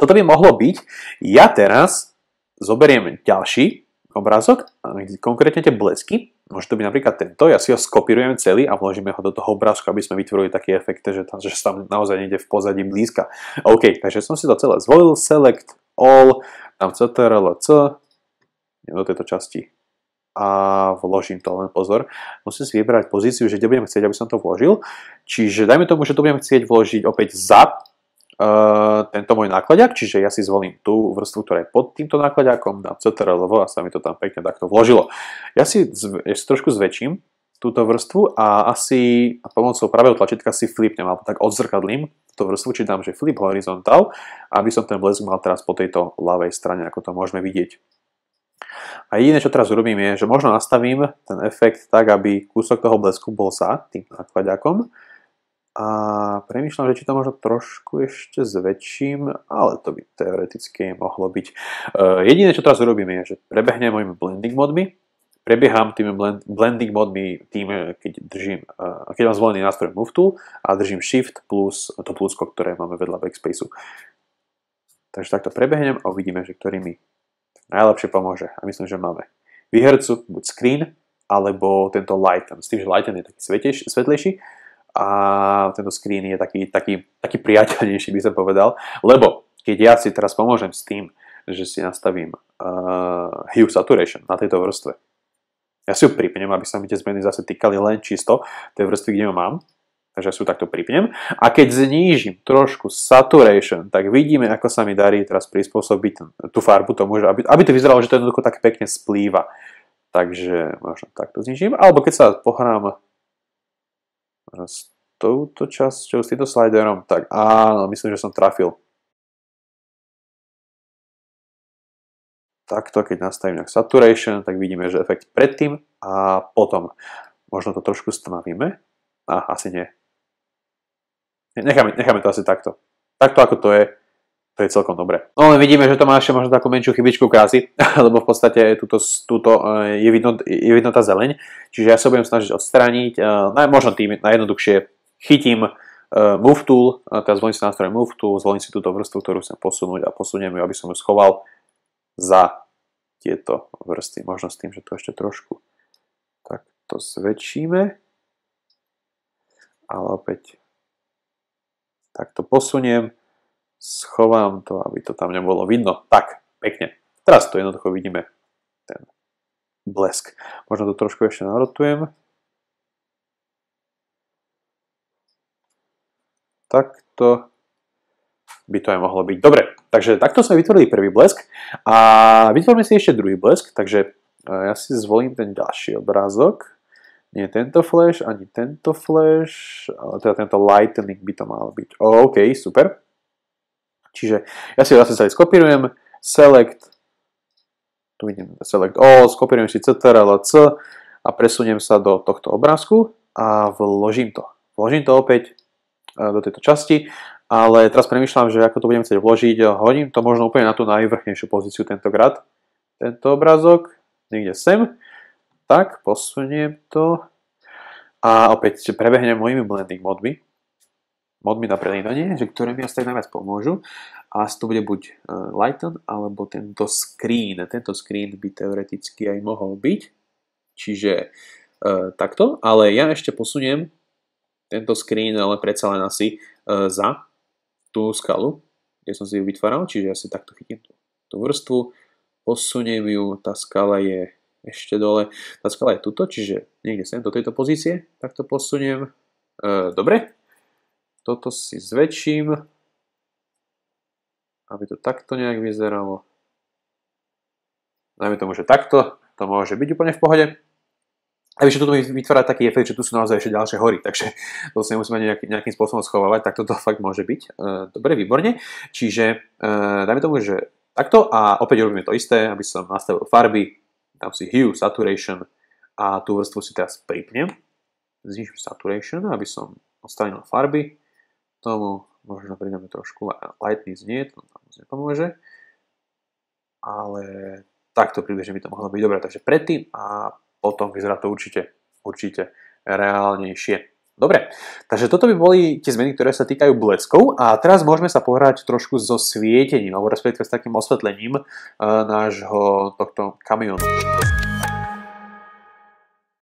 toto by mohlo byť. Ja teraz zoberiem ďalší obrázok, konkrétne tie blesky. Môže to byť napríklad tento, ja si ho skopírujem celý a vložíme ho do toho obrázku, aby sme vytvorili taký efekt, že tam naozaj niekde v pozadí blízka. OK, takže som si to celé zvolil, select, all, tam ctrl-c, do tejto časti a vložím to, len pozor. Musím si vybrať pozíciu, že kde budem chcieť, aby som to vložil. Čiže dajme tomu, že tu budem chcieť vložiť opäť za tento môj nákladák, čiže ja si zvolím tú vrstvu, ktorá je pod týmto nákladákom, dám ctrl-v a sa mi to tam pekne takto vložilo. Ja si trošku zväčším túto vrstvu a asi pomocou pravého tlačítka si flipnem, alebo tak odzrkadlím túto vrstvu, či dám, že flip horizontál, aby som ten blesk mal teraz po tejto ľavej strane, ako to môžeme vidieť. A jediné, čo teraz urobím, je, že možno nastavím ten efekt tak, aby kúsok toho blesku bol za tým nákladákom. A premýšľam, že či to možno trošku ešte zväčším, ale to by teoreticky mohlo byť. Jediné, čo teraz urobím, je, že prebehnem mojimi blending modmi. Prebieham tými blending modmi tým, keď mám zvolený nástroj Move Tool a držím Shift plus to plusko, ktoré máme vedľa backspaceu. Takže takto prebehnem a uvidíme, že ktorý mi najlepšie pomôže. A myslím, že máme výhercu, buď screen, alebo tento lighten. S tým, že lighten je taký svetlejší, a tento screen je taký priateľnejší, by som povedal, lebo keď ja si teraz pomôžem s tým, že si nastavím hue saturation na tejto vrstve, ja si ju pripnem, aby sa mi tie zmeny zase týkali len čisto tej vrstvy, kde ju mám, takže ja si ju takto pripnem a keď znížim trošku saturation, tak vidíme, ako sa mi darí teraz prispôsobiť tú farbu tomu, aby to vyzeralo, že to jednoducho tak pekne splýva. Takže možno takto znížim, alebo keď sa pohrám s touto časťou, s týmto sliderom, tak áno, myslím, že som trafil. Takto, keď nastavím nejak saturation, tak vidíme, že efekt predtým a potom. Možno to trošku stmavíme. Asi nie. Necháme to asi takto. Takto, ako to je celkom dobre. No len vidíme, že to má ešte možno takú menšiu chybičku krásy, lebo v podstate túto je vidno tá zeleň, čiže ja sa budem snažiť odstrániť, možno tým najjednoduchšie chytím Move Tool, teraz zvolím si nástroj Move Tool, zvolím si túto vrstvu, ktorú chcem posunúť a posuniem ju, aby som ju schoval za tieto vrsty, možno s tým, že to ešte trošku takto zväčšíme, ale opäť takto posuniem, schovám to, aby to tam nebolo vidno. Tak, pekne. Teraz to jednoducho vidíme, ten blesk. Možno to trošku ešte narotujem. Takto by to aj mohlo byť. Dobre, takže takto sme vytvorili prvý blesk a vytvoríme si ešte druhý blesk, takže ja si zvolím ten ďalší obrázok. Nie tento flash, ani tento flash, ale teda tento lightning by to mal byť. OK, super. Čiže ja si zase skopírujem, select, tu vidím select all, skopírujem si ctrl-c a presuniem sa do tohto obrázku a vložím to. Vložím to opäť do tejto časti, ale teraz premýšľam, že ako to budem chcieť vložiť, hodím to možno úplne na tú najvrchnejšiu pozíciu tentokrát. Tento obrázok, niekde sem, tak posuniem to a opäť prebehnem mojimi blending modmi na prelínanie, ktoré mi asi tak najviac pomôžu. A to bude buď lighten, alebo tento screen. Tento screen by teoreticky aj mohol byť. Čiže takto. Ale ja ešte posuniem tento screen, ale predsa len asi za tú skalu, kde som si ju vytváral. Čiže ja si takto chytím tú vrstvu, posuniem ju, tá skala je ešte dole. Tá skala je tuto, čiže niekde sem do tejto pozície. Takto posuniem. Dobre. Toto si zväčším, aby to takto nejak vyzeralo. Dajme tomu, že takto, to môže byť úplne v pohode. A ešte tu vytvárať taký efekt, že tu sú naozaj ešte ďalšie hory, takže to si nemusíme nejakým spôsobom schovávať, tak toto fakt môže byť. Dobre, výborne. Čiže dajme tomu, že takto a opäť robíme to isté, aby som nastavil farby, dám si hue, saturation a tú vrstvu si teraz pripnem. Znižím saturation, aby som odstranil farby. Tomu možno pridáme trošku lightness, nie, to nám nepomôže. Ale takto približne by to mohlo byť dobré. Takže predtým a potom vyzerá to určite reálnejšie. Dobre, takže toto by boli tie zmeny, ktoré sa týkajú bleskov a teraz môžeme sa pohrať trošku so svietením, alebo respektíve s takým osvetlením nášho tohto kamionu.